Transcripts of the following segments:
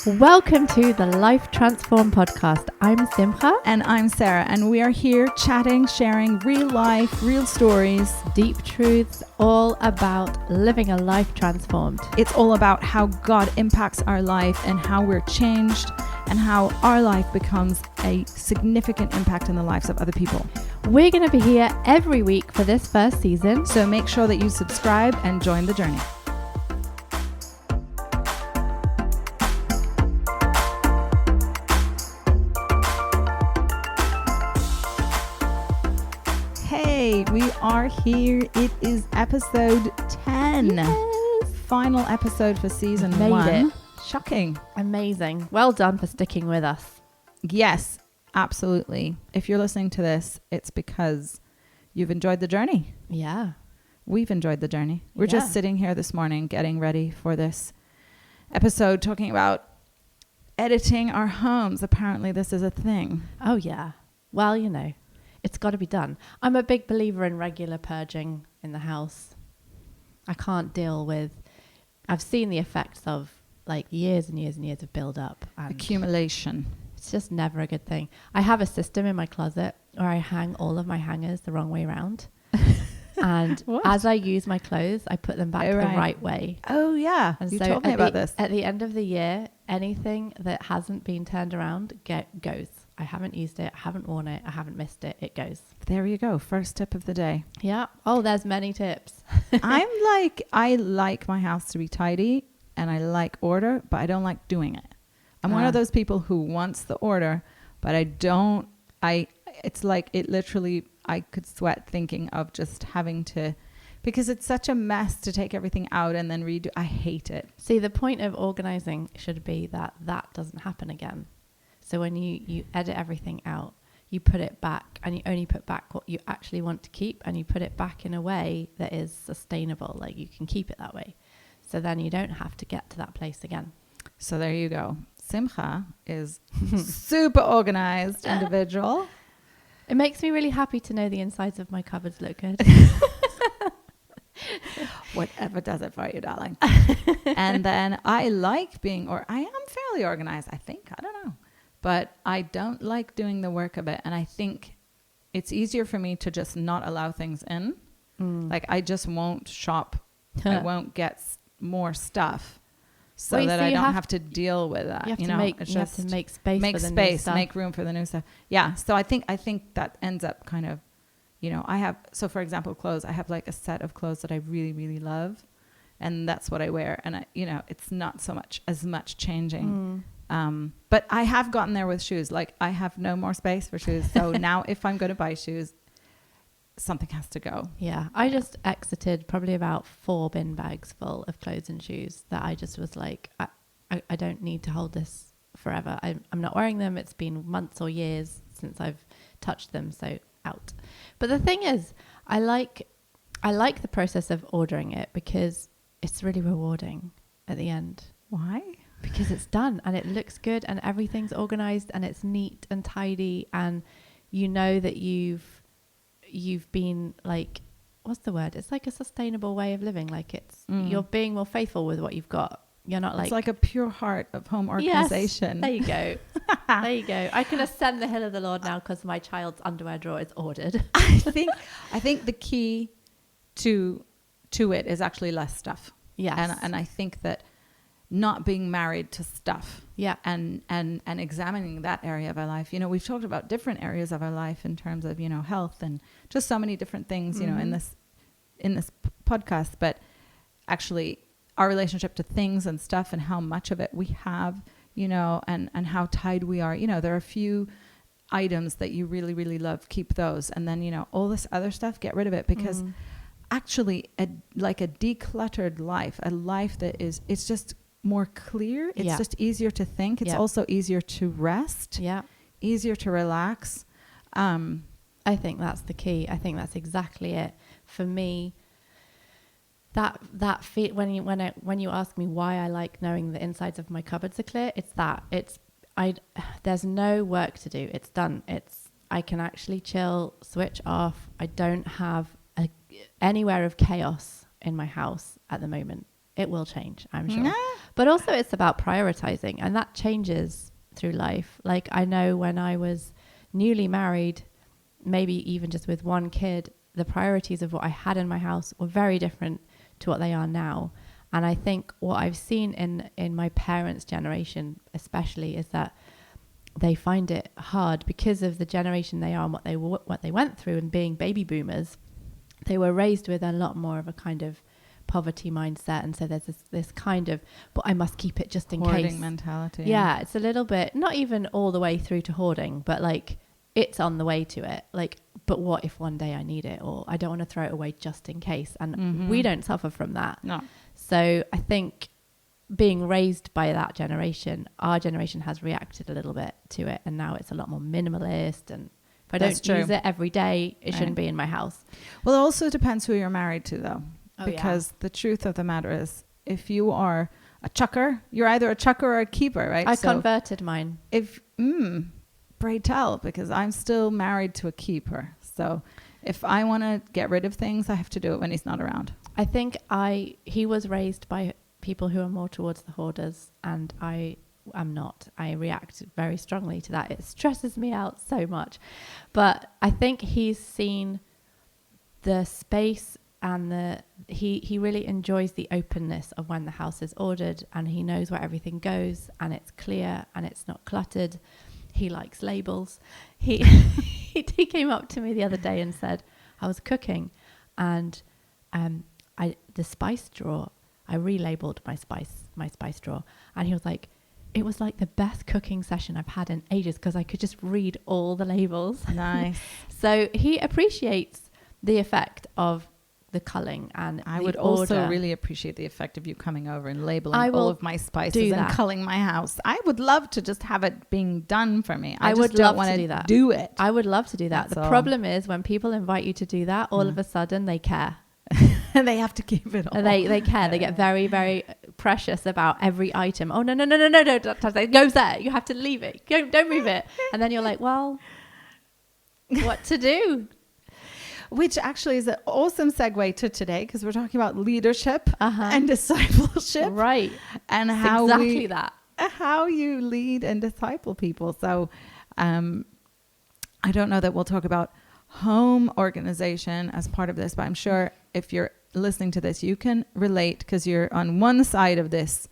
Welcome to the Life Transform podcast. I'm Simcha. And I'm Sarah, and we are here chatting, sharing real life, real stories, Deep truths, all about living a life transformed. It's all about how God impacts our life and how we're changed and how our life becomes a significant impact in the lives of other people. We're going to be here every week for this first season. So make sure that you subscribe and join the journey. Hey, we are here. It is episode 10. Yes. Final episode for season Made 1. it. Shocking. Amazing. Well done for sticking with us. Yes, absolutely. If you're listening to this, it's because you've enjoyed the journey. Yeah. We've enjoyed the journey. We're just sitting here this morning getting ready for this episode talking about editing our homes. Apparently this is a thing. Oh, yeah. Well, you know, it's got to be done. I'm a big believer in regular purging in the house. I can't deal with... I've seen the effects of like years and years and years of build up. And accumulation. It's just never a good thing. I have a system in my closet where I hang all of my hangers the wrong way around. And as I use my clothes, I put them back the right way. Oh, yeah. And you so told me about this. At the end of the year, anything that hasn't been turned around goes. I haven't used it. I haven't worn it. I haven't missed it. It goes. There you go. First tip of the day. Yeah. Oh, there's many tips. I like my house to be tidy and I like order, but I don't like doing it. I'm one of those people who wants the order, but it's like it literally, I could sweat thinking of just having to, because it's such a mess to take everything out and then redo. I hate it. See, the point of organizing should be that doesn't happen again. So when you edit everything out, you put it back and you only put back what you actually want to keep, and you put it back in a way that is sustainable. Like you can keep it that way. So then you don't have to get to that place again. So there you go. Simcha is super organized individual. It makes me really happy to know the insides of my cupboards look good. Whatever does it for you, darling. And then I am fairly organized, I think. I don't know. But I don't like doing the work of it. And I think it's easier for me to just not allow things in. Like I just won't shop. I won't get more stuff so that I don't have to deal with that. You have to make space for the new stuff. Make room for the new stuff. Yeah. So I think that ends up kind of, for example, clothes. I have like a set of clothes that I really, really love. And that's what I wear. And it's not as much changing. But I have gotten there with shoes. Like I have no more space for shoes. So now if I'm going to buy shoes, something has to go. Yeah. I just exited probably about 4 bin bags full of clothes and shoes that I just was like, I don't need to hold this forever. I'm not wearing them. It's been months or years since I've touched them. So out. But the thing is, I like the process of ordering it because it's really rewarding at the end. Why? Because it's done and it looks good and everything's organized and it's neat and tidy, and you know that you've been like, what's the word? It's like a sustainable way of living. Like you're being more faithful with what you've got. You're not like... It's like a pure heart of home organization. Yes, there you go. There you go. I can ascend the hill of the Lord now because my child's underwear drawer is ordered. I think the key to it is actually less stuff. Yes. And I think that not being married to stuff. Yeah. And examining that area of our life. We've talked about different areas of our life in terms of, health and just so many different things, in this podcast, but actually our relationship to things and stuff and how much of it we have, and how tied we are. There are a few items that you really, really love, keep those. And then, all this other stuff, get rid of it, because actually a decluttered life, a life that it's just more clear. It's just easier to think. It's also easier to rest. Yeah. Easier to relax. I think that's the key. I think that's exactly it. For me, that when you ask me why I like knowing the insides of my cupboards are clear, there's no work to do. It's done. I can actually chill, switch off. I don't have anywhere of chaos in my house at the moment. it will change, I'm sure. But also it's about prioritizing, and that changes through life. Like I know when I was newly married, maybe even just with one kid, the priorities of what I had in my house were very different to what they are now. And I think what I've seen in my parents' generation especially is that they find it hard because of the generation they are and what they went through, and being baby boomers, they were raised with a lot more of a kind of poverty mindset, and so there's this kind of, but I must keep it just in hoarding case mentality. Yeah, it's a little bit, not even all the way through to hoarding, but like it's on the way to it. Like, but what if one day I need it, or I don't want to throw it away just in case? And we don't suffer from that. No. So I think being raised by that generation, our generation has reacted a little bit to it, and now it's a lot more minimalist, and if I don't use it every day, it shouldn't be in my house. Well, it also depends who you're married to, though. Because the truth of the matter is, if you are a chucker, you're either a chucker or a keeper, right? I converted mine. Pray tell, because I'm still married to a keeper. So if I want to get rid of things, I have to do it when he's not around. I think he was raised by people who are more towards the hoarders, and I am not. I react very strongly to that. It stresses me out so much. But I think he's seen the space, and he really enjoys the openness of when the house is ordered, and he knows where everything goes, and it's clear and it's not cluttered. He likes labels. He came up to me the other day and said, I was cooking, and the spice drawer, I relabeled my spice drawer, and he was like, it was like the best cooking session I've had in ages, because I could just read all the labels. Nice. So he appreciates the effect of the culling, and I would also really appreciate the effect of you coming over and labeling all of my spices and culling my house. I would love to just have it being done for me. I would love to do that. Do it. I would love to do that. The problem is when people invite you to do that, all of a sudden they care. And they have to keep it all. They care. They get very, very precious about every item. Oh, no, don't touch that. It goes there. You have to leave it. Don't move it. And then you're like, well, what to do? Which actually is an awesome segue to today, because we're talking about leadership and discipleship. Right. And how how you lead and disciple people. So I don't know that we'll talk about home organization as part of this, but I'm sure if you're listening to this, you can relate, because you're on one side of this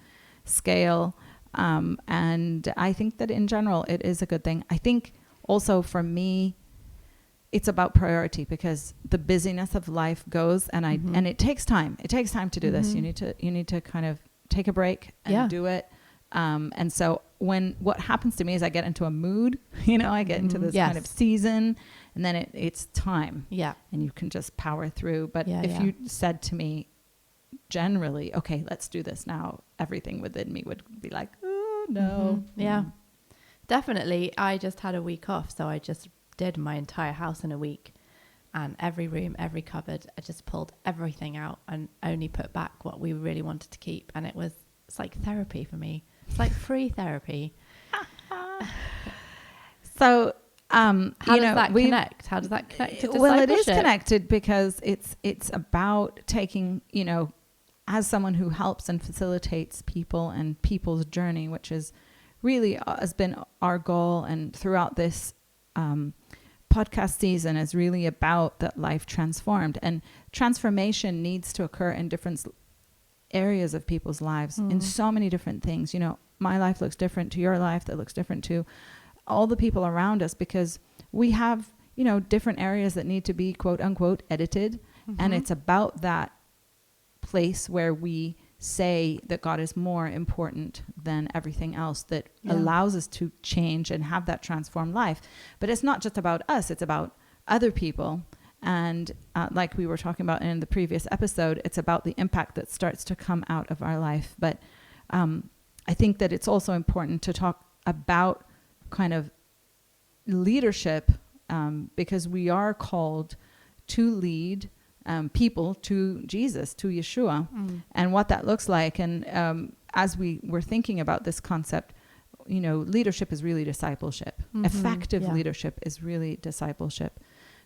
scale. And I think that in general, it is a good thing. I think also for me, it's about priority, because the busyness of life goes, and and it takes time. It takes time to do this. You need to kind of take a break and do it. And so what happens to me is I get into a mood, I get into this kind of season, and then it's time. Yeah. And you can just power through. But if you said to me generally, okay, let's do this now, everything within me would be like, oh no. Yeah, definitely. I just had a week off, so I just did my entire house in a week, and every room, every cupboard, I just pulled everything out and only put back what we really wanted to keep. And it's like therapy for me. It's like free therapy. So how does that connect? How does that connect to discipleship? Well, it is connected, because it's about taking, as someone who helps and facilitates people and people's journey, which is really has been our goal, and throughout this podcast season is really about that life transformed. And transformation needs to occur in different areas of people's lives, in so many different things. My life looks different to your life, that looks different to all the people around us, because we have, different areas that need to be quote unquote edited. And it's about that place where we say that God is more important than everything else, that allows us to change and have that transformed life. But it's not just about us, it's about other people. And like we were talking about in the previous episode, it's about the impact that starts to come out of our life. But I think that it's also important to talk about kind of leadership, because we are called to lead people to Jesus, to Yeshua, and what that looks like. And as we were thinking about this concept, leadership is really discipleship. Effective leadership is really discipleship.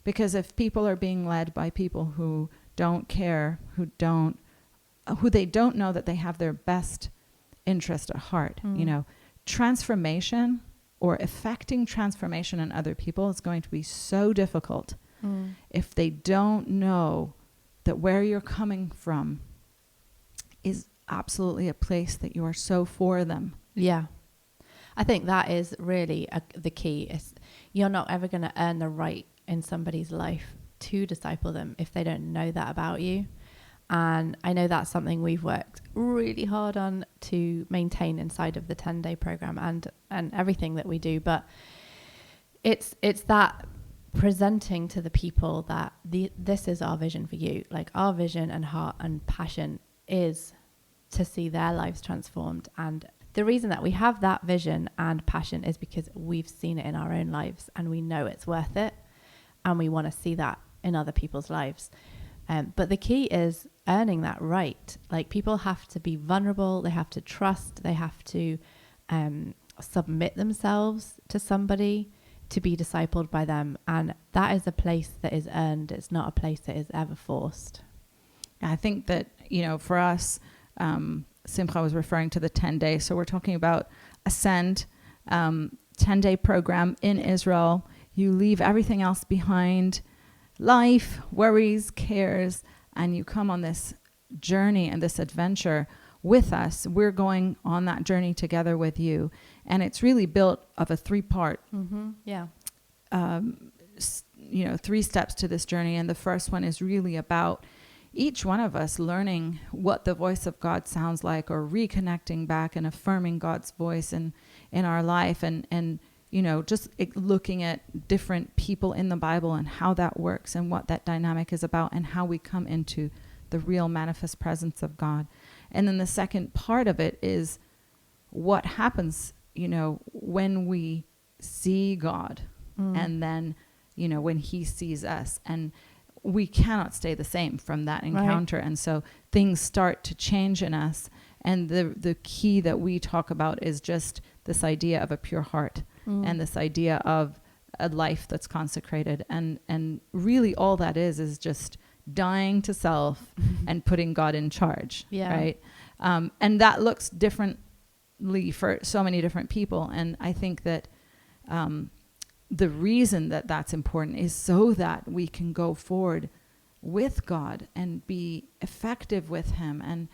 Because if people are being led by people who don't care, who don't who they don't know that they have their best interest at heart. You know, transformation or effecting transformation in other people is going to be so difficult if they don't know that where you're coming from is absolutely a place that you are so for them. Yeah. I think that is really the key. Is you're not ever going to earn the right in somebody's life to disciple them if they don't know that about you. And I know that's something we've worked really hard on to maintain inside of the 10-day program and everything that we do. But it's that presenting to the people that this is our vision for you. Like, our vision and heart and passion is to see their lives transformed. And the reason that we have that vision and passion is because we've seen it in our own lives and we know it's worth it. And we want to see that in other people's lives. But the key is earning that right. Like, people have to be vulnerable. They have to trust. They have to submit themselves to somebody to be discipled by them. And that is a place that is earned. It's not a place that is ever forced. I think that, you know, for us, Simcha was referring to the 10 days. So we're talking about Ascend, 10-day program in Israel. You leave everything else behind, life, worries, cares, and you come on this journey and this adventure with us. We're going on that journey together with you. And it's really built of a 3-part, Yeah. you know, 3 steps to this journey. And the first one is really about each one of us learning what the voice of God sounds like, or reconnecting back and affirming God's voice in our life. And you know, just looking at different people in the Bible and how that works and what that dynamic is about and how we come into the real manifest presence of God. And then the second part of it is what happens, you know, when we see God and then, you know, when he sees us, and we cannot stay the same from that encounter. Right. And so things start to change in us. And the key that we talk about is just this idea of a pure heart and this idea of a life that's consecrated. And really all that is just dying to self and putting God in charge. Yeah. Right. And that looks differently for so many different people. And I think that the reason that that's important is so that we can go forward with God and be effective with him, and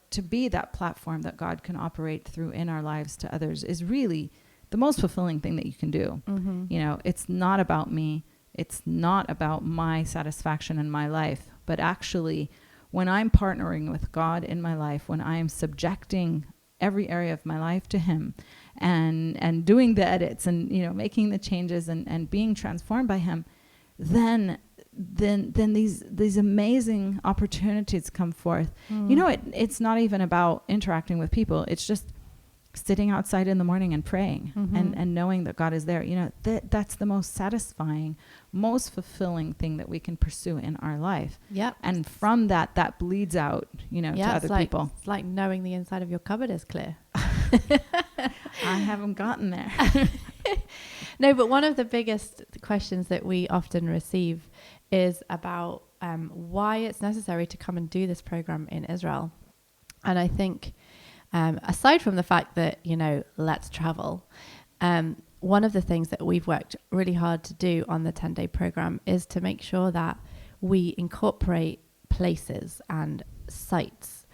to be that platform that God can operate through in our lives to others is really the most fulfilling thing that you can do. You know, it's not about me. It's not about my satisfaction in my life, but actually when I'm partnering with God in my life, when I'm subjecting every area of my life to him and doing the edits and, you know, making the changes and being transformed by him, then these amazing opportunities come forth. You know, it's not even about interacting with people. It's just sitting outside in the morning and praying and knowing that God is there. You know, that's the most satisfying, most fulfilling thing that we can pursue in our life. Yep. And from that bleeds out, you know, to other people. It's like knowing the inside of your cupboard is clear. I haven't gotten there. No, but one of the biggest questions that we often receive is about why it's necessary to come and do this program in Israel. And I think aside from the fact that, you know, let's travel, one of the things that we've worked really hard to do on the 10-day program is to make sure that we incorporate places and sites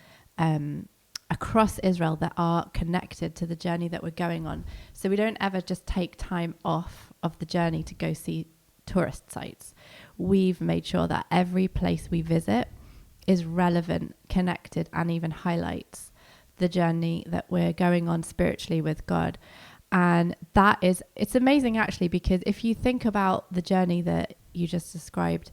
across Israel that are connected to the journey that we're going on. So we don't ever just take time off of the journey to go see tourist sites. We've made sure that every place we visit is relevant, connected, and even highlights the journey that we're going on spiritually with God. And it's amazing actually, because if you think about the journey that you just described,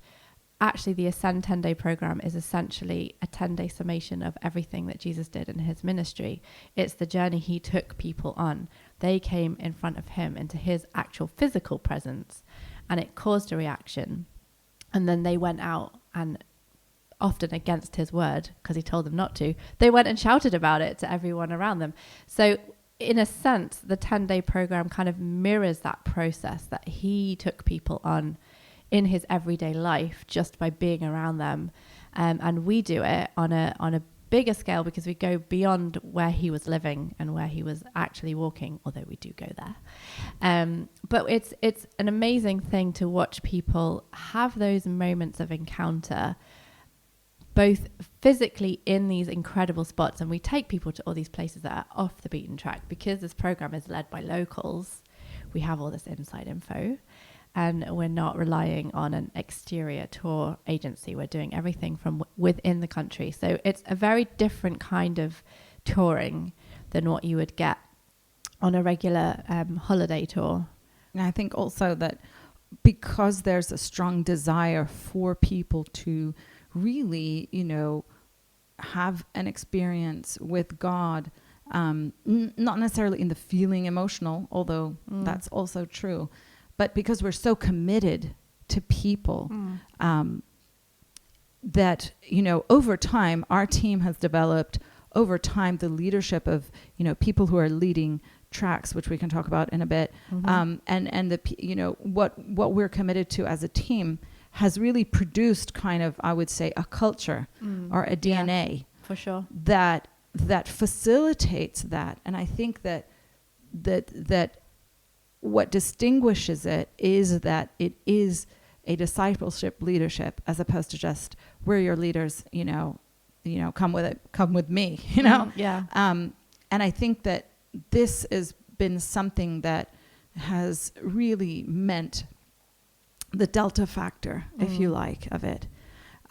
actually the Ascend 10-day program is essentially a 10-day summation of everything that Jesus did in his ministry. It's the journey he took people on. They came in front of him into his actual physical presence, and it caused a reaction. And then they went out, and often against his word, because he told them not to, they went and shouted about it to everyone around them. So in a sense, the 10-day program kind of mirrors that process that he took people on in his everyday life just by being around them. And we do it on a bigger scale because we go beyond where he was living and where he was actually walking, although we do go there. But it's an amazing thing to watch people have those moments of encounter, both physically in these incredible spots. And we take people to all these places that are off the beaten track because this program is led by locals. We have all this inside info. And we're not relying on an exterior tour agency. We're doing everything from within the country. So it's a very different kind of touring than what you would get on a regular holiday tour. And I think also that because there's a strong desire for people to really, have an experience with God, not necessarily in the feeling emotional, although that's also true. But because we're so committed to people, that, over time, our team has developed over time the leadership of, people who are leading tracks, which we can talk about in a bit. And the, what we're committed to as a team has really produced kind of, I would say, a culture or a DNA. Yeah, for sure. That facilitates that. And I think that what distinguishes it is that it is a discipleship leadership as opposed to just we're your leaders, come with me, Yeah. And I think that this has been something that has really meant the delta factor, if you like, of it.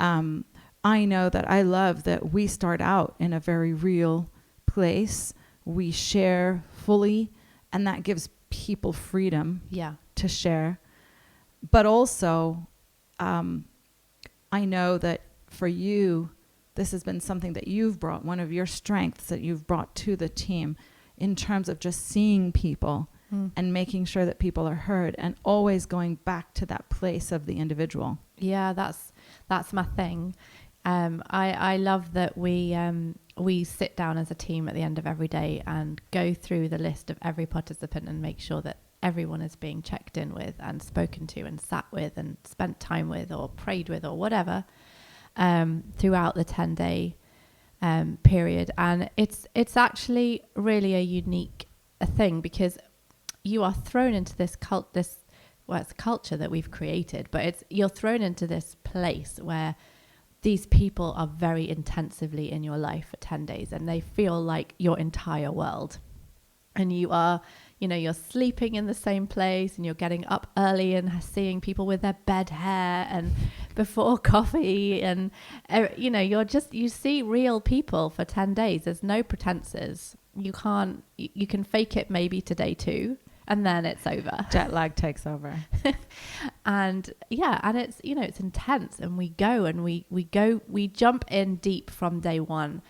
I know that I love that we start out in a very real place. We share fully, and that gives people freedom to share. But also, I know that for you, this has been something that you've brought, one of your strengths that you've brought to the team in terms of just seeing people and making sure that people are heard and always going back to that place of the individual. Yeah, that's my thing. I love that we sit down as a team at the end of every day and go through the list of every participant and make sure that everyone is being checked in with and spoken to and sat with and spent time with or prayed with or whatever throughout the 10-day period. And it's actually really a unique thing because you are thrown into this it's a culture that we've created, but you're thrown into this place where these people are very intensively in your life for 10 days and they feel like your entire world. And you are, you're sleeping in the same place and you're getting up early and seeing people with their bed hair and before coffee and, you see real people for 10 days. There's no pretenses. You can fake it maybe to day 2 and then it's over. Jet lag takes over. And it's, it's intense and we go and we jump in deep from day 1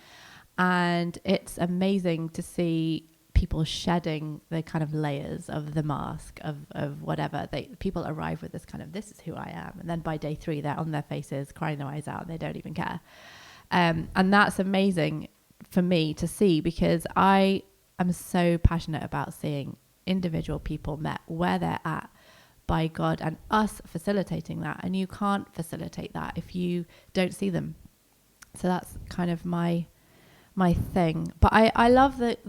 and it's amazing to see people shedding the kind of layers of the mask of whatever people arrive with this kind of, this is who I am. And then by day 3, they're on their faces, crying their eyes out. They don't even care. And that's amazing for me to see because I am so passionate about seeing individual people met where they're at by God and us facilitating that. And you can't facilitate that if you don't see them. So that's kind of my thing. But I love that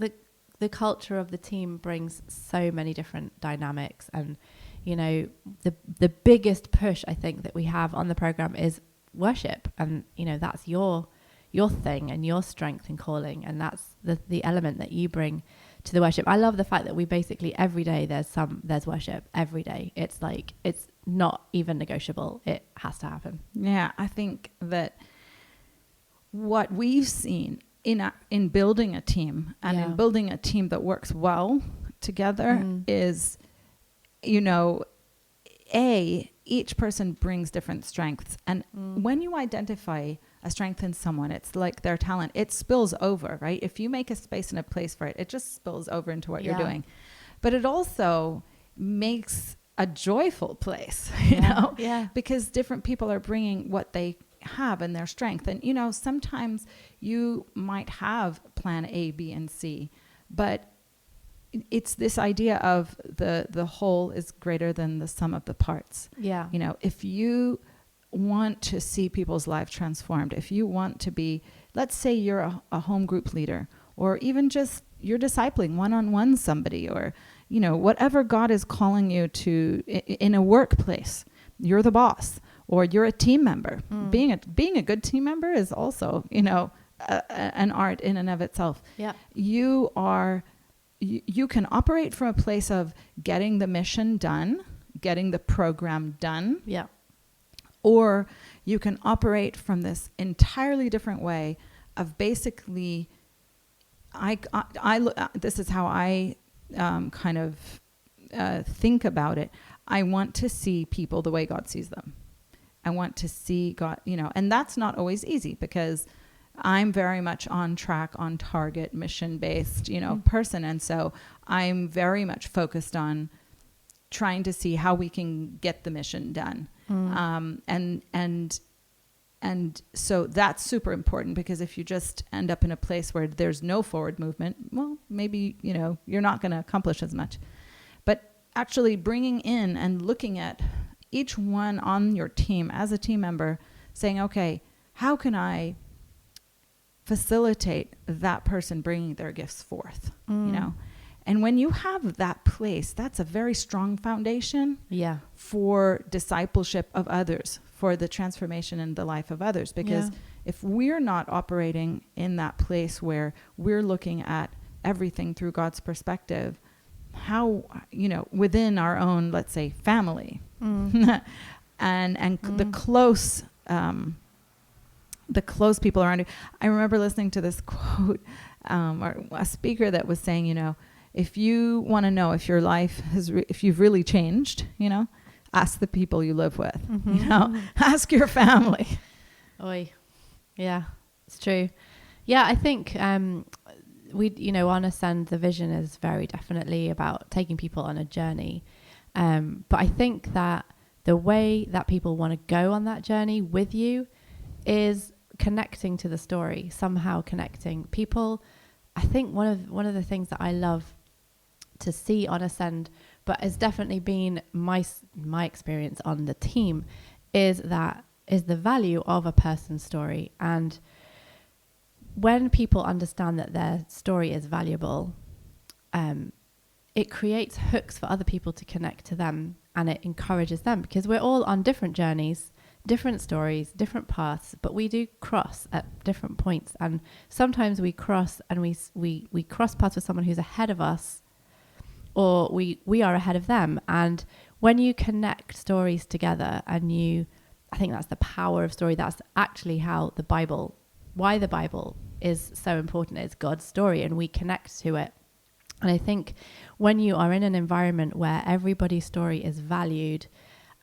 the culture of the team brings so many different dynamics. And, the biggest push I think that we have on the program is worship. And, that's your thing and your strength and calling. And that's the element that you bring to the worship. I love the fact that we basically every day there's worship every day. It's like, it's not even negotiable. It has to happen. Yeah. I think that what we've seen in building a team and in building a team that works well together is, each person brings different strengths. And when you identify a strength in someone, it's like their talent. It spills over, right? If you make a space and a place for it, it just spills over into what you're doing. But it also makes a joyful place, you know? Yeah. Because different people are bringing what they have and their strength. And, sometimes you might have plan A, B, and C, but it's this idea of the whole is greater than the sum of the parts. Yeah. If you want to see people's lives transformed, if you want to be let's say you're a home group leader, or even just you're discipling one-on-one somebody, or, you know, whatever God is calling you to in a workplace. You're the boss, or you're a team member. Being a good team member is also, you know, an art in and of itself. Yeah. You can operate from a place of getting the mission done, getting the program done. Yeah. Or you can operate from this entirely different way of basically, this is how I kind of think about it. I want to see people the way God sees them. I want to see God, you know, and that's not always easy, because I'm very much on track, on target, mission-based, you know, person. And so I'm very much focused on trying to see how we can get the mission done. And so that's super important, because if you just end up in a place where there's no forward movement, well, maybe, you know, you're not going to accomplish as much. But actually bringing in and looking at each one on your team as a team member, saying, okay, how can I facilitate that person bringing their gifts forth, you know? And when you have that place, that's a very strong foundation for discipleship of others, for the transformation in the life of others. Because if we're not operating in that place where we're looking at everything through God's perspective, how, you know, within our own, let's say, family, and the close people around you. I remember listening to this quote, or a speaker that was saying, you know, if you want to know if your life if you've really changed, you know, ask the people you live with, you know, ask your family. Yeah, it's true. Yeah, I think you know, on Ascend, the vision is very definitely about taking people on a journey. But I think that the way that people want to go on that journey with you is connecting to the story, somehow connecting people. I think one of the things that I love to see on Ascend, but has definitely been my experience on the team, is the value of a person's story. And when people understand that their story is valuable, it creates hooks for other people to connect to them, and it encourages them, because we're all on different journeys, different stories, different paths, but we do cross at different points. And sometimes we cross and we cross paths with someone who's ahead of us, or we are ahead of them. And when you connect stories together, I think that's the power of story. That's actually how why the Bible is so important. It's God's story, and we connect to it. And I think when you are in an environment where everybody's story is valued,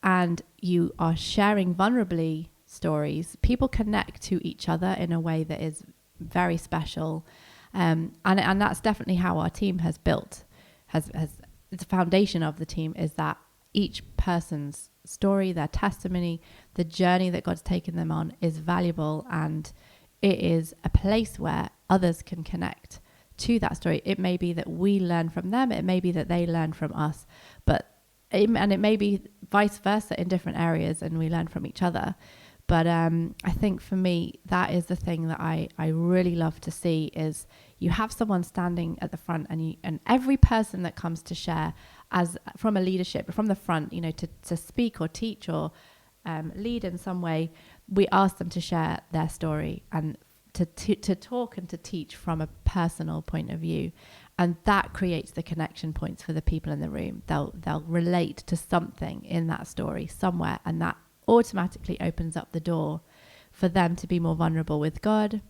and you are sharing vulnerably stories, people connect to each other in a way that is very special. And that's definitely how our team has built, the foundation of the team is that each person's story, their testimony, the journey that God's taken them on is valuable, and it is a place where others can connect to that story. It may be that we learn from them, it may be that they learn from us, and it may be vice versa in different areas, and we learn from each other. But I think for me, that is the thing that I really love to see, is you have someone standing at the front, and every person that comes to share as from a leadership, from the front, you know, to speak or teach or lead in some way, we ask them to share their story and to talk and to teach from a personal point of view. And that creates the connection points for the people in the room. They'll relate to something in that story somewhere, and that automatically opens up the door for them to be more vulnerable with God,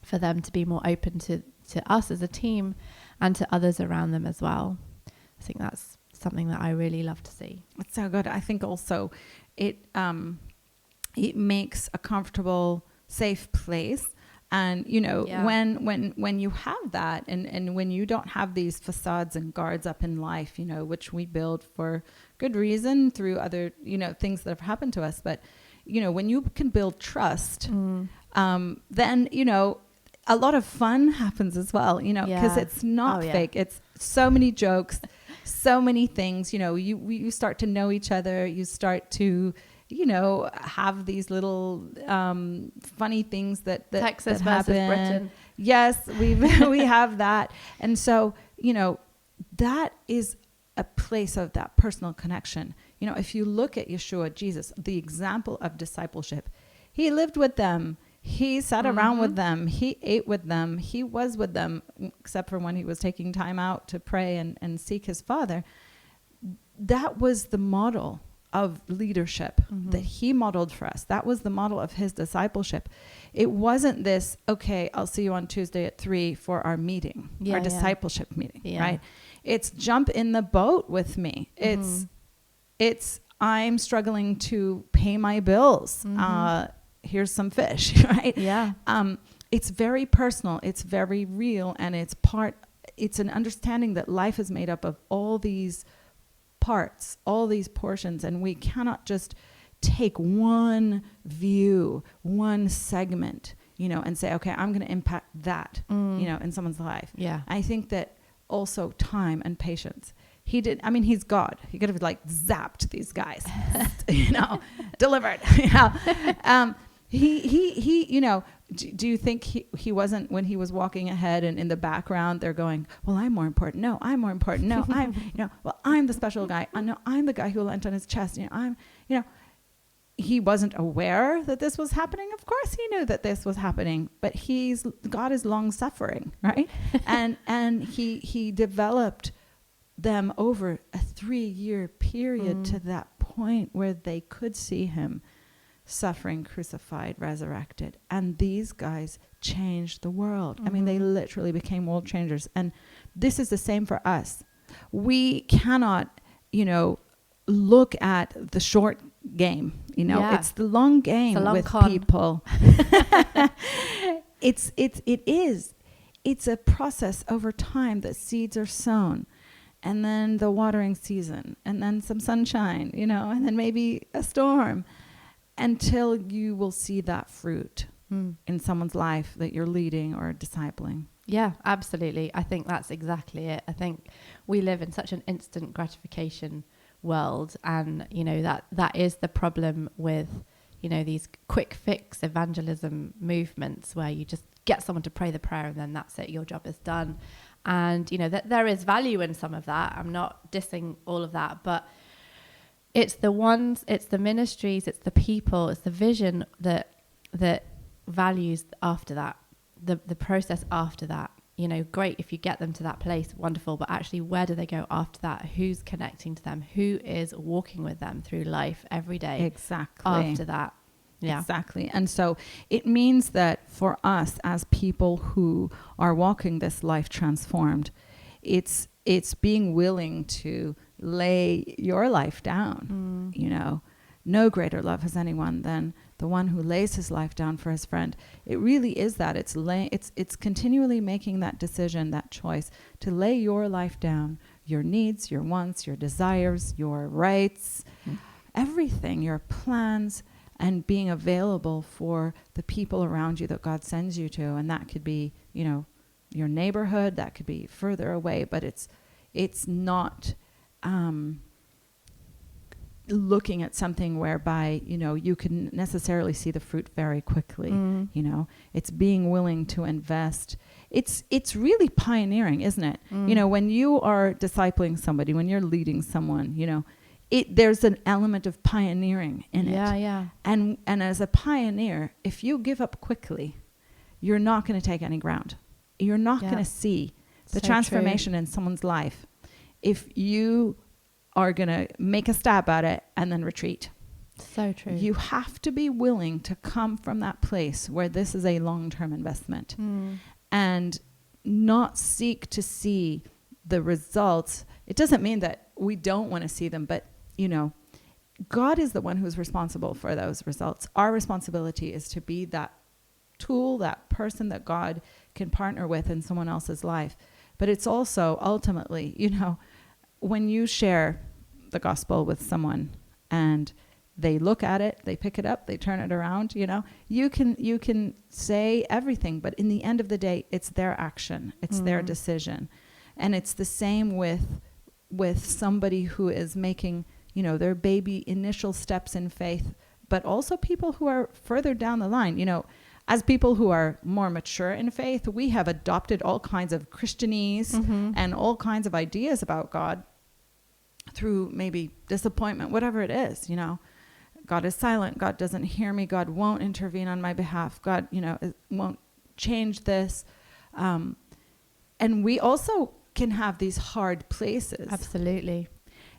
for them to be more open to us as a team, and to others around them as well. I think that's something that I really love to see. It's so good. I think also it makes a comfortable, safe place. And, you know, when you have that, and when you don't have these facades and guards up in life, you know, which we build for good reason through other, you know, things that have happened to us. But, you know, when you can build trust, then, you know, a lot of fun happens as well, you know, because it's not fake. It's so many jokes, so many things, you know, you start to know each other. You start to, have these little funny things that Texas that versus happen. Britain. Yes, we have that. And so, that is a place of that personal connection. If you look at Yeshua, Jesus, the example of discipleship, he lived with them. He sat around with them. He ate with them. He was with them, except for when he was taking time out to pray and seek his Father. That was the model of leadership that he modeled for us. That was the model of his discipleship. It wasn't this, okay, I'll see you on Tuesday at 3 for our meeting, our discipleship meeting, right? It's jump in the boat with me. It's I'm struggling to pay my bills. Here's some fish, right? Yeah. It's very personal. It's very real. And it's an understanding that life is made up of all these parts, all these portions, and we cannot just take one view, one segment, and say, okay, I'm going to impact that, in someone's life. Yeah. I think that also time and patience. He's God. He could have zapped these guys, delivered, do you think he wasn't, when he was walking ahead and in the background, they're going, well, I'm more important. No, I'm more important. No, I'm the special guy. No, I'm the guy who lent on his chest. He wasn't aware that this was happening. Of course he knew that this was happening, but God is long suffering, right? and he developed them over a 3-year period to that point where they could see him suffering, crucified, resurrected. And these guys changed the world. They literally became world changers. And this is the same for us. We cannot, look at the short game. It's the long game with people. It's a process over time that seeds are sown. And then the watering season, and then some sunshine, and then maybe a storm, until you will see that fruit in someone's life that you're leading or discipling. Yeah, absolutely. I think that's exactly it. I think we live in such an instant gratification world, and that is the problem with these quick fix evangelism movements where you just get someone to pray the prayer and then that's it, your job is done. And that there is value in some of that. I'm not dissing all of that, but it's the ministries, it's the people, it's the vision that values after that, the process after that. Great if you get them to that place, wonderful, but actually where do they go after that? Who's connecting to them? Who is walking with them through life every day? Exactly. After that. Yeah. Exactly. And so it means that for us as people who are walking this life transformed, it's being willing to lay your life down. No greater love has anyone than the one who lays his life down for his friend. It really is that. It's continually making that decision, that choice to lay your life down, your needs, your wants, your desires, your rights, everything, your plans, and being available for the people around you that God sends you to. And that could be, your neighborhood, that could be further away, but it's not looking at something whereby, you can necessarily see the fruit very quickly. It's being willing to invest. It's really pioneering, isn't it? When you are discipling somebody, when you're leading someone, there's an element of pioneering in it. Yeah. And as a pioneer, if you give up quickly, you're not going to take any ground. You're not going to see the transformation in someone's life if you are going to make a stab at it and then retreat. So true. You have to be willing to come from that place where this is a long-term investment and not seek to see the results. It doesn't mean that we don't want to see them, but God is the one who's responsible for those results. Our responsibility is to be that tool, that person that God can partner with in someone else's life. But it's also ultimately, when you share the gospel with someone and they look at it, they pick it up, they turn it around, you can say everything, but in the end of the day, it's their action, it's their decision. And it's the same with somebody who is making, their baby initial steps in faith, but also people who are further down the line. As people who are more mature in faith, we have adopted all kinds of Christianese and all kinds of ideas about God through maybe disappointment, whatever it is. God is silent. God doesn't hear me. God won't intervene on my behalf. God, won't change this. And we also can have these hard places. Absolutely.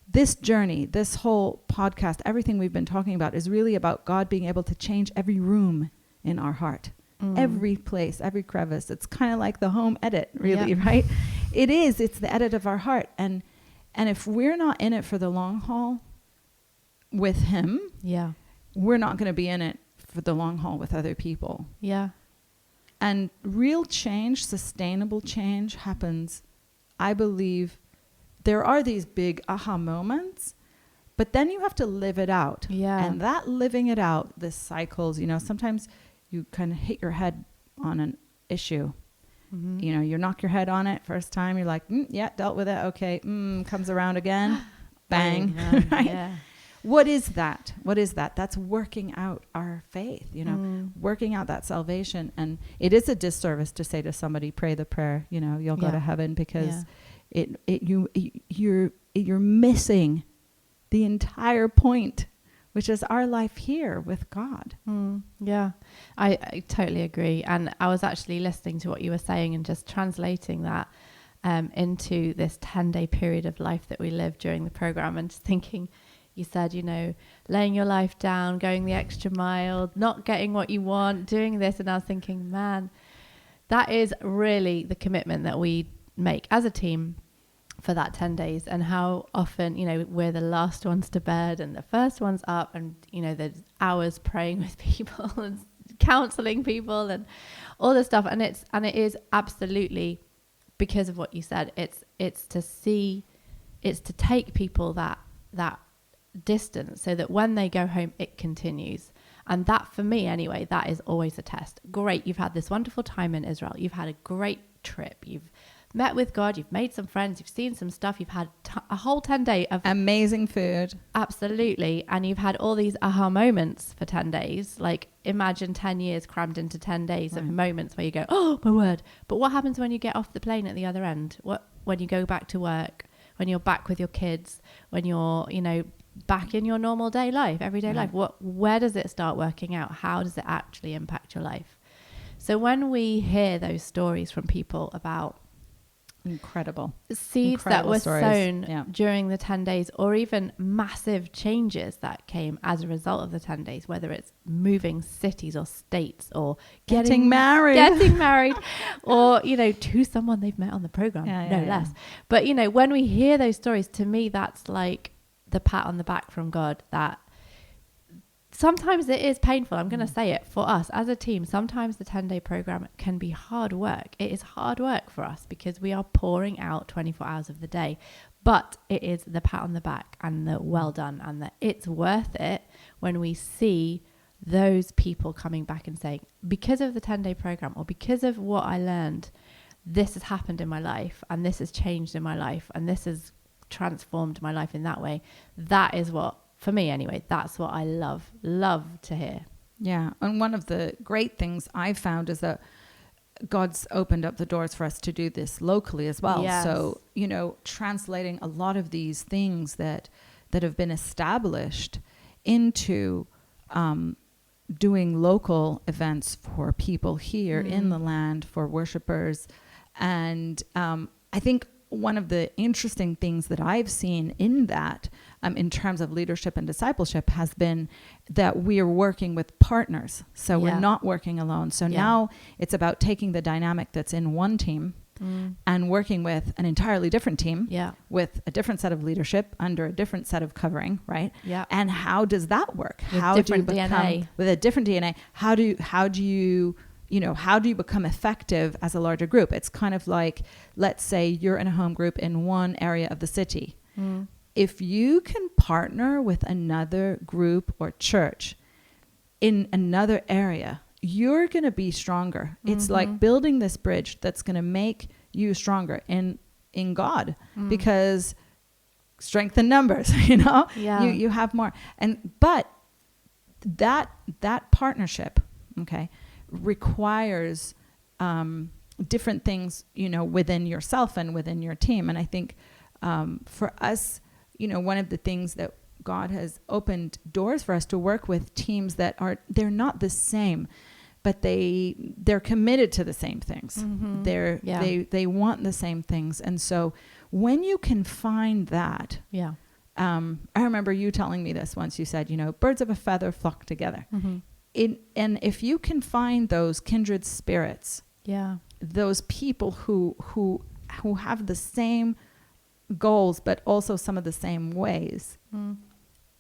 This journey, this whole podcast, everything we've been talking about is really about God being able to change every room in our heart, every place, every crevice. It's kind of like the home edit, really, right? It's the edit of our heart. And if we're not in it for the long haul with him, we're not going to be in it for the long haul with other people. Yeah. And real change, sustainable change happens, I believe. There are these big aha moments, but then you have to live it out. Yeah. And that living it out, the cycles, sometimes you kind of hit your head on an issue. You knock your head on it first time. You're like, dealt with it. Okay. Comes around again. Bang. Right? Yeah. What is that? That's working out our faith, working out that salvation. And it is a disservice to say to somebody, pray the prayer, you'll go to heaven, because you're missing the entire point, which is our life here with God. Yeah, I totally agree. And I was actually listening to what you were saying and just translating that into this 10-day period of life that we live during the program, and just thinking, you said, laying your life down, going the extra mile, not getting what you want, doing this. And I was thinking, man, that is really the commitment that we make as a team for that 10 days. And how often, we're the last ones to bed and the first ones up, and, there's hours praying with people and counseling people and all this stuff. And it is absolutely because of what you said. It's to take people that distance, so that when they go home it continues. And that, for me anyway, that is always a test. Great, you've had this wonderful time in Israel, you've had a great trip, you've met with God, you've made some friends, you've seen some stuff, you've had a whole 10 days of amazing food, absolutely, and you've had all these aha moments for 10 days. Like, imagine 10 years crammed into 10 days of moments where you go, oh my word. But what happens when you get off the plane at the other end? When you go back to work, when you're back with your kids, when you're back in your normal everyday life, where does it start working out? How does it actually impact your life? So when we hear those stories from people about incredible seeds that were sown during the 10 days, or even massive changes that came as a result of the 10 days, whether it's moving cities or states, or getting married or, to someone they've met on the program, less. But, when we hear those stories, to me, that's like the pat on the back from God. That sometimes it is painful. I'm going to say it for us as a team. Sometimes the 10-day program can be hard work. It is hard work for us because we are pouring out 24 hours of the day, but it is the pat on the back and the well done, and that it's worth it when we see those people coming back and saying, because of the 10-day program, or because of what I learned, this has happened in my life, and this has changed in my life, and this has transformed my life in that way. That is what, for me anyway, that's what I love to hear. Yeah. And one of the great things I've found is that God's opened up the doors for us to do this locally as well. Yes. So, translating a lot of these things that have been established into doing local events for people here in the land, for worshipers. And I think one of the interesting things that I've seen in that, in terms of leadership and discipleship, has been that we are working with partners. So we're not working alone. So now it's about taking the dynamic that's in one team and working with an entirely different team with a different set of leadership under a different set of covering, right? Yeah. And how does that work? How do you become DNA. With a different DNA? How do you become effective as a larger group? It's kind of like, let's say you're in a home group in one area of the city. If you can partner with another group or church in another area, you're going to be stronger. It's like building this bridge that's going to make you stronger in God, because strength in numbers, you know, Yeah. you have more. But that partnership, okay, requires different things, you know, within yourself and within your team. And I think for us, you know, one of the things that God has opened doors for us to work with teams that they're not the same, but they're committed to the same things. Mm-hmm. They want the same things. And so when you can find that, I remember you telling me this once. You said, you know, birds of a feather flock together. Mm-hmm. And if you can find those kindred spirits, those people who have the same goals, but also some of the same ways,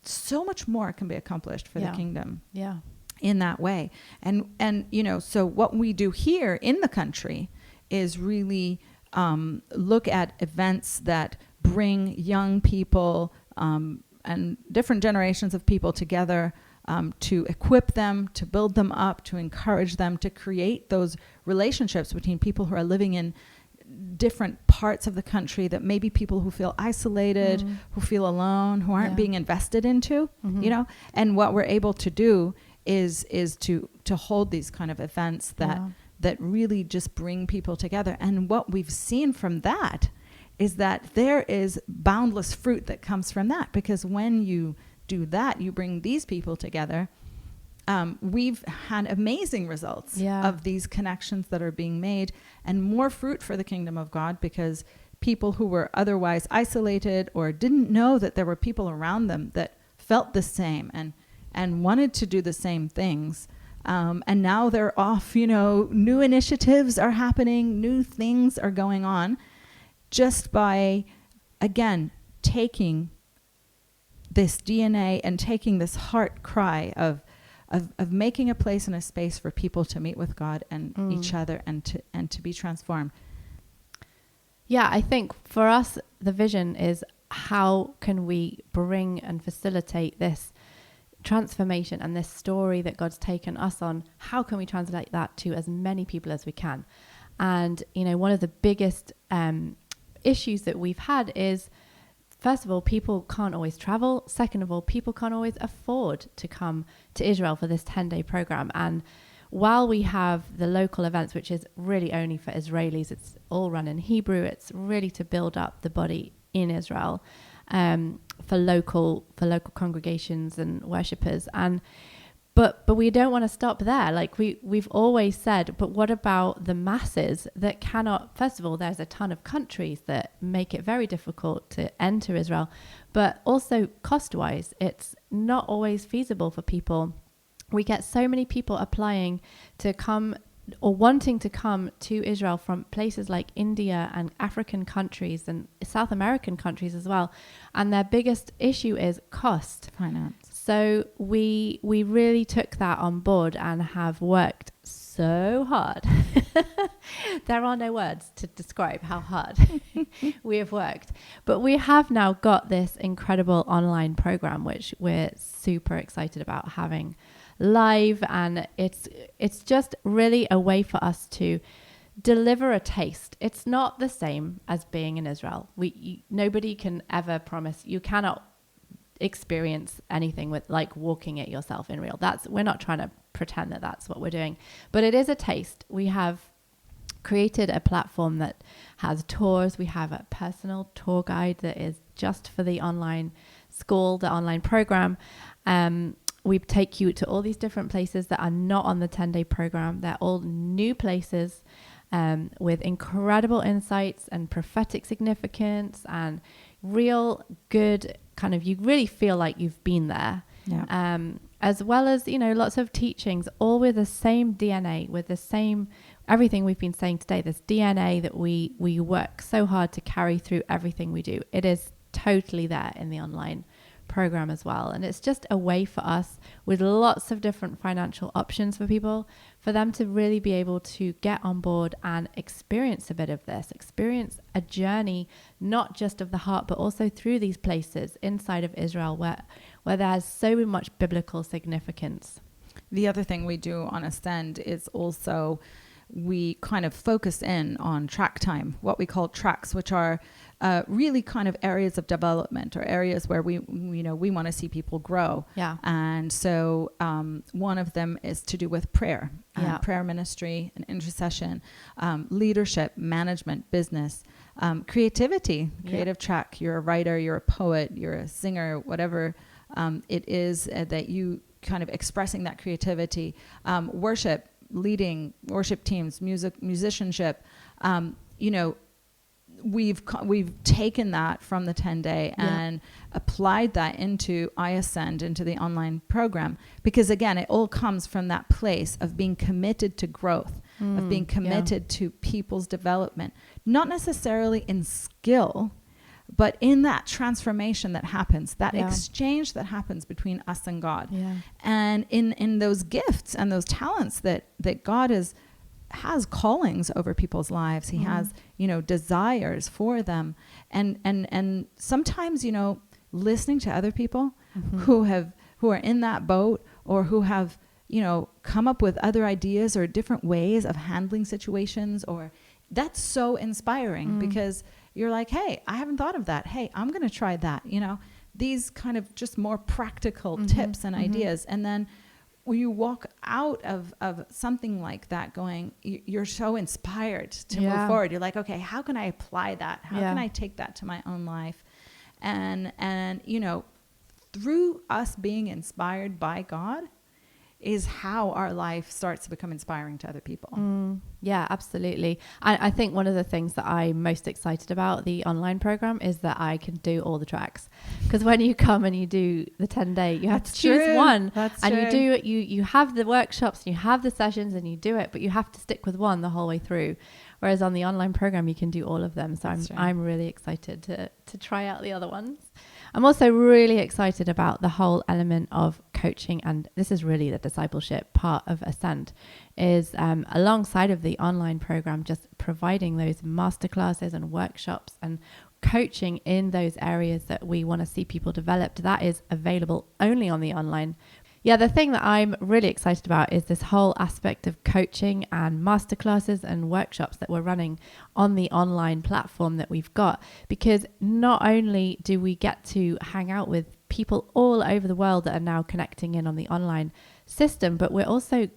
so much more can be accomplished for the kingdom. In that way. And you know, so what we do here in the country is really look at events that bring young people and different generations of people together, to equip them, to build them up, to encourage them, to create those relationships between people who are living in different parts of the country, that maybe people who feel isolated, who feel alone, who aren't being invested into, you know. And what we're able to do is to hold these kind of events that really just bring people together. And what we've seen from that is that there is boundless fruit that comes from that, because when you do that, you bring these people together. We've had amazing results of these connections that are being made, and more fruit for the kingdom of God, because people who were otherwise isolated or didn't know that there were people around them that felt the same and wanted to do the same things. And now they're off, you know, new initiatives are happening, new things are going on, just by, again, taking this DNA and taking this heart cry of making a place and a space for people to meet with God and each other and to be transformed. Yeah, I think for us, the vision is, how can we bring and facilitate this transformation and this story that God's taken us on? How can we translate that to as many people as we can? And, you know, one of the biggest issues that we've had is, first of all, people can't always travel. Second of all, people can't always afford to come to Israel for this 10-day program. And while we have the local events, which is really only for Israelis, it's all run in Hebrew. It's really to build up the body in Israel, for local congregations and worshippers. But we don't want to stop there. Like we've always said, but what about the masses that cannot? First of all, there's a ton of countries that make it very difficult to enter Israel, but also cost-wise, it's not always feasible for people. We get so many people applying to come or wanting to come to Israel from places like India and African countries and South American countries as well. And their biggest issue is cost. Finance. So we really took that on board and have worked so hard. There are no words to describe how hard we have worked. But we have now got this incredible online program, which we're super excited about having live. And it's just really a way for us to deliver a taste. It's not the same as being in Israel. Nobody can ever promise. You cannot experience anything with like walking it yourself in real. We're not trying to pretend that that's what we're doing, but it is a taste. We have created a platform that has tours. We have a personal tour guide that is just for the online school, the online program. We take you to all these different places that are not on the 10-day program. They're all new places with incredible insights and prophetic significance and real good kind of, you really feel like you've been there. Yeah. As well as, you know, lots of teachings, all with the same DNA, with the same, everything we've been saying today, this DNA that we work so hard to carry through everything we do. It is totally there in the online program as well. And it's just a way for us, with lots of different financial options for people, for them to really be able to get on board and experience a bit of this, experience a journey, not just of the heart, but also through these places inside of Israel where there's so much biblical significance. The other thing we do on Ascend is also we kind of focus in on track time, what we call tracks, which are really kind of areas of development or areas where we want to see people grow. Yeah. And so one of them is to do with prayer, prayer ministry and intercession, leadership, management, business, creativity, creative track. You're a writer, you're a poet, you're a singer, whatever it is that you kind of expressing that creativity, worship, leading worship teams, musicianship, we've taken that from the 10-day and applied that into iAscend, into the online program, because again, it all comes from that place of being committed to growth, of being committed to people's development, not necessarily in skill, but in that transformation that happens, that exchange that happens between us and God, and in those gifts and those talents that God has callings over people's lives. He has, desires for them. And sometimes, listening to other people who are in that boat, or who have, come up with other ideas or different ways of handling situations, or that's so inspiring because you're like, hey, I haven't thought of that. Hey, I'm going to try that. These kind of just more practical tips and ideas. And then when you walk out of something like that going, you're so inspired to move forward. You're like, okay, how can I apply that? How can I take that to my own life? And through us being inspired by God is how our life starts to become inspiring to other people. Yeah, absolutely. I think one of the things that I'm most excited about the online program is that I can do all the tracks. Because when you come and you do the 10-day, you have to choose one. You have the workshops, you have the sessions, and you do it, but you have to stick with one the whole way through. Whereas on the online program, you can do all of them. So I'm really excited to try out the other ones. I'm also really excited about the whole element of coaching, and this is really the discipleship part of Ascend, is alongside of the online program, just providing those masterclasses and workshops and coaching in those areas that we want to see people developed. That is available only on the online. Yeah, the thing that I'm really excited about is this whole aspect of coaching and masterclasses and workshops that we're running on the online platform that we've got. Because not only do we get to hang out with people all over the world that are now connecting in on the online system, but we're also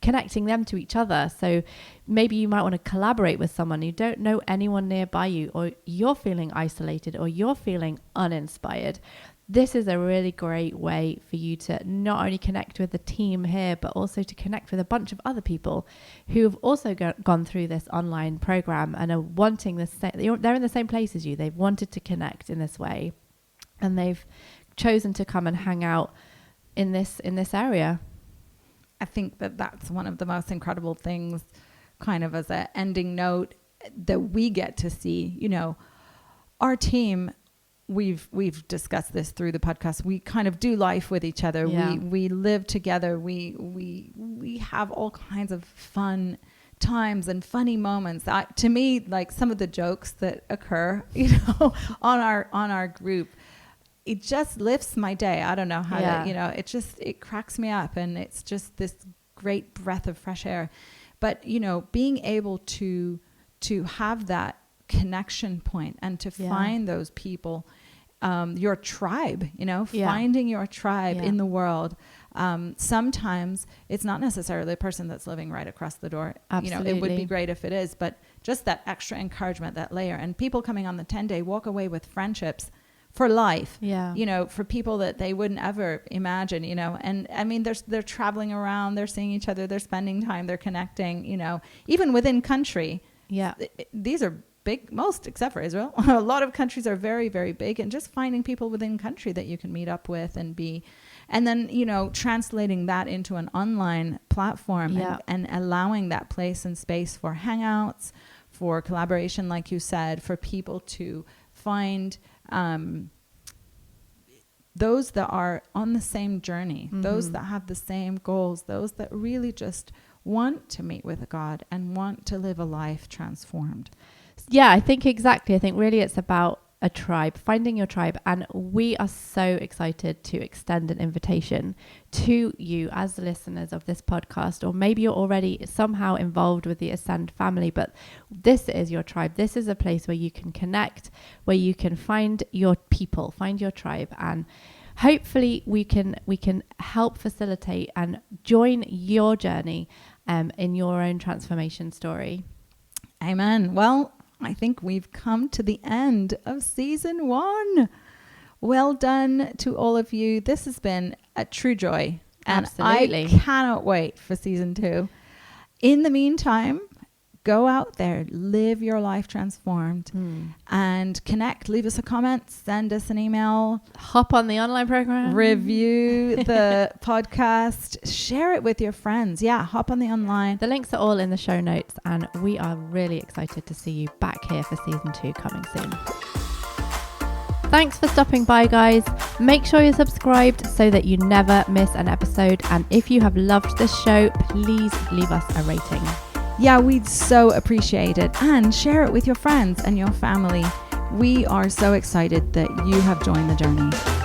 connecting them to each other. So maybe you might want to collaborate with someone. You don't know anyone nearby you, or you're feeling isolated, or you're feeling uninspired. This is a really great way for you to not only connect with the team here, but also to connect with a bunch of other people who have also gone through this online program and are wanting the same. They're in the same place as you. They've wanted to connect in this way, and they've chosen to come and hang out in this area. I think that's one of the most incredible things, kind of as an ending note, that we get to see. Our team. We've discussed this through the podcast. We kind of do life with each other. Yeah. We live together. We have all kinds of fun times and funny moments. To me, like some of the jokes that occur, on our group, it just lifts my day. I don't know how to, it cracks me up, and it's just this great breath of fresh air. But being able to have that connection point and to find those people, your tribe, finding your tribe in the world. Sometimes it's not necessarily a person that's living right across the door. Absolutely. It would be great if it is, but just that extra encouragement, that layer, and people coming on the 10-day walk away with friendships for life, for people that they wouldn't ever imagine, and I mean, they're traveling around, they're seeing each other, they're spending time, they're connecting, even within country. Yeah. These are big, most except for Israel. A lot of countries are very, very big, and just finding people within country that you can meet up with and be, and then, translating that into an online platform and allowing that place and space for hangouts, for collaboration, like you said, for people to find those that are on the same journey, those that have the same goals, those that really just want to meet with God and want to live a life transformed. Yeah, I think exactly. I think really it's about a tribe, finding your tribe. And we are so excited to extend an invitation to you as the listeners of this podcast, or maybe you're already somehow involved with the Ascend family, but this is your tribe. This is a place where you can connect, where you can find your people, find your tribe, and hopefully we can help facilitate and join your journey in your own transformation story. Amen. Well, I think we've come to the end of season 1. Well done to all of you. This has been a true joy. And Absolutely. I cannot wait for season 2. In the meantime, go out there, live your life transformed, and connect. Leave us a comment, send us an email. Hop on the online program. Review the podcast. Share it with your friends. Yeah, hop on the online. The links are all in the show notes, and we are really excited to see you back here for season 2 coming soon. Thanks for stopping by, guys. Make sure you're subscribed so that you never miss an episode. And if you have loved this show, please leave us a rating. Yeah, we'd so appreciate it. And share it with your friends and your family. We are so excited that you have joined the journey.